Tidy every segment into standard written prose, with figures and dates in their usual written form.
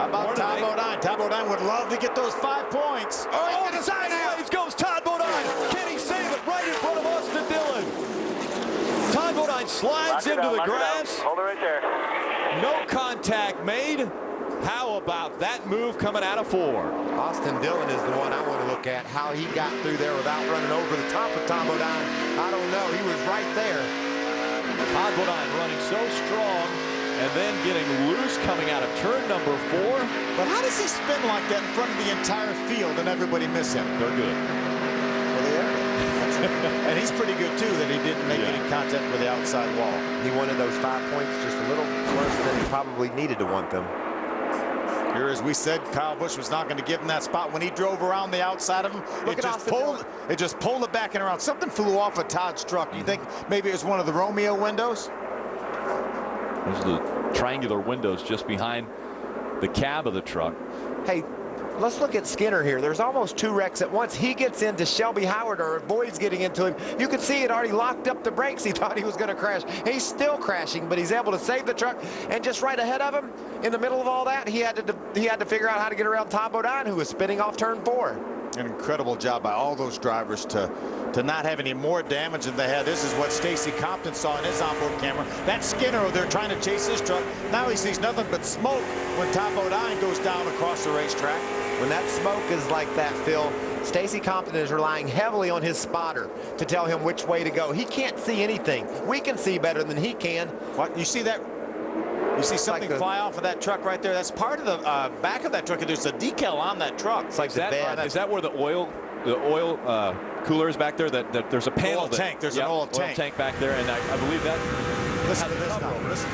How about Todd Bodine? Todd Bodine would love to get those 5 points. Oh, sideways goes Todd Bodine. Can he save it right in front of Austin Dillon? Todd Bodine slides into the grass. Hold it right there. No contact made. How about that move coming out of 4? Austin Dillon is the one I want to look at. How he got through there without running over the top of Todd Bodine, I don't know. He was right there. Todd Bodine running so strong and then getting loose coming out of turn number 4. But how does he spin like that in front of the entire field and everybody miss him? They're good. Well, they are. And he's pretty good, too, that he didn't make any contact with the outside wall. He wanted those 5 points just a little worse than he probably needed to want them. Here, as we said, Kyle Busch was not going to give him that spot when he drove around the outside of him. It just pulled it back and around. Something flew off of Todd's truck. You think maybe it was one of the Romeo windows? There's the triangular windows just behind the cab of the truck. Hey, let's look at Skinner here. There's almost 2 wrecks at once. He gets into Shelby Howard, or Boyd's getting into him. You could see it already locked up the brakes. He thought he was going to crash. He's still crashing, but he's able to save the truck. And just right ahead of him, in the middle of all that, he had to figure out how to get around Todd Bodine, who was spinning off turn 4. An incredible job by all those drivers to not have any more damage than they had. This is what Stacy Compton saw in his onboard camera. That Skinner over there trying to chase his truck. Now he sees nothing but smoke when Todd Bodine goes down across the racetrack. When that smoke is like that, Phil, Stacy Compton is relying heavily on his spotter to tell him which way to go. He can't see anything. We can see better than he can. What? You see that? You see something fly off of that truck right there? That's part of the back of that truck. There's a decal on that truck. It's like the bed. Is that where the oil cooler is back there? That there's a panel. Oil tank. There's an oil tank back there, and I believe that. Listen to this now. Listen.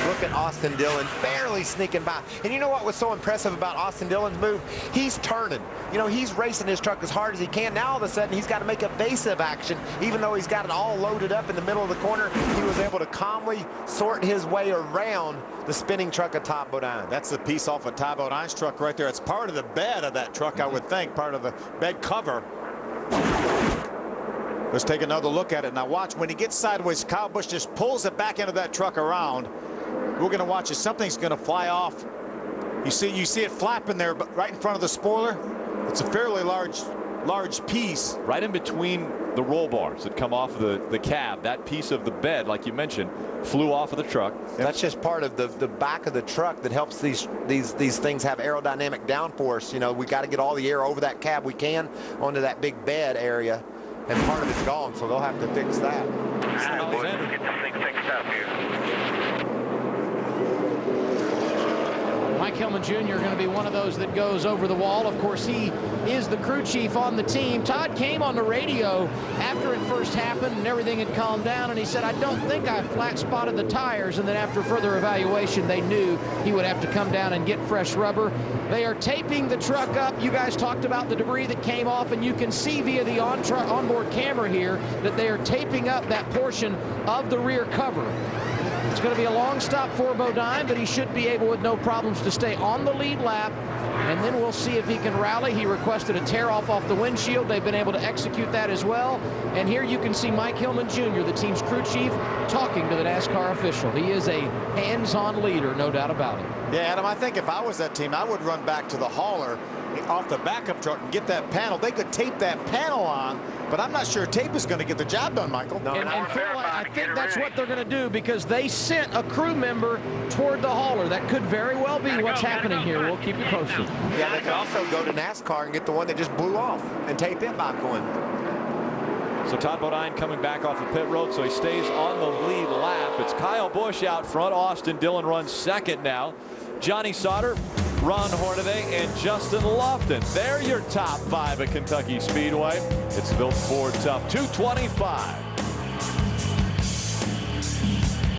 Look at Austin Dillon barely sneaking by. And you know what was so impressive about Austin Dillon's move? He's turning. You know, he's racing his truck as hard as he can. Now all of a sudden he's got to make evasive action. Even though he's got it all loaded up in the middle of the corner, he was able to calmly sort his way around the spinning truck of Todd Bodine. That's the piece off of Todd Bodine's truck right there. It's part of the bed of that truck, I would think, part of the bed cover. Let's take another look at it. Now watch, when he gets sideways, Kyle Busch just pulls it back into that truck around. We're going to watch as something's going to fly off. You see it flapping there, but right in front of the spoiler. It's a fairly large piece. Right in between the roll bars that come off the cab. That piece of the bed, like you mentioned, flew off of the truck. That's just part of the back of the truck that helps these things have aerodynamic downforce. You know, we got to get all the air over that cab we can onto that big bed area, and part of it's gone, so they'll have to fix that. All right, boys, let's get this thing fixed up here. Mike Hillman Jr. going to be one of those that goes over the wall. Of course, he is the crew chief on the team. Todd came on the radio after it first happened and everything had calmed down, and he said, I don't think I flat spotted the tires. And then after further evaluation, they knew he would have to come down and get fresh rubber. They are taping the truck up. You guys talked about the debris that came off, and you can see via the onboard camera here that they are taping up that portion of the rear cover. It's going to be a long stop for Bodine, but he should be able with no problems to stay on the lead lap. And then we'll see if he can rally. He requested a tear off the windshield. They've been able to execute that as well. And here you can see Mike Hillman Jr., the team's crew chief, talking to the NASCAR official. He is a hands-on leader, no doubt about it. Yeah, Adam, I think if I was that team, I would run back to the hauler off the backup truck and get that panel. They could tape that panel on, but I'm not sure tape is going to get the job done, Michael. No, and Phil, I think that's what they're going to do, because they sent a crew member toward the hauler. That could very well be what's happening here. We'll keep you posted. Yeah, they can also go to NASCAR and get the one that just blew off and tape it back on. So Todd Bodine coming back off the pit road, so he stays on the lead lap. It's Kyle Busch out front. Austin Dillon runs second now. Johnny Sauter, Ron Hornaday, and Justin Lofton. They're your top 5 at Kentucky Speedway. It's the Built Ford Tough 225.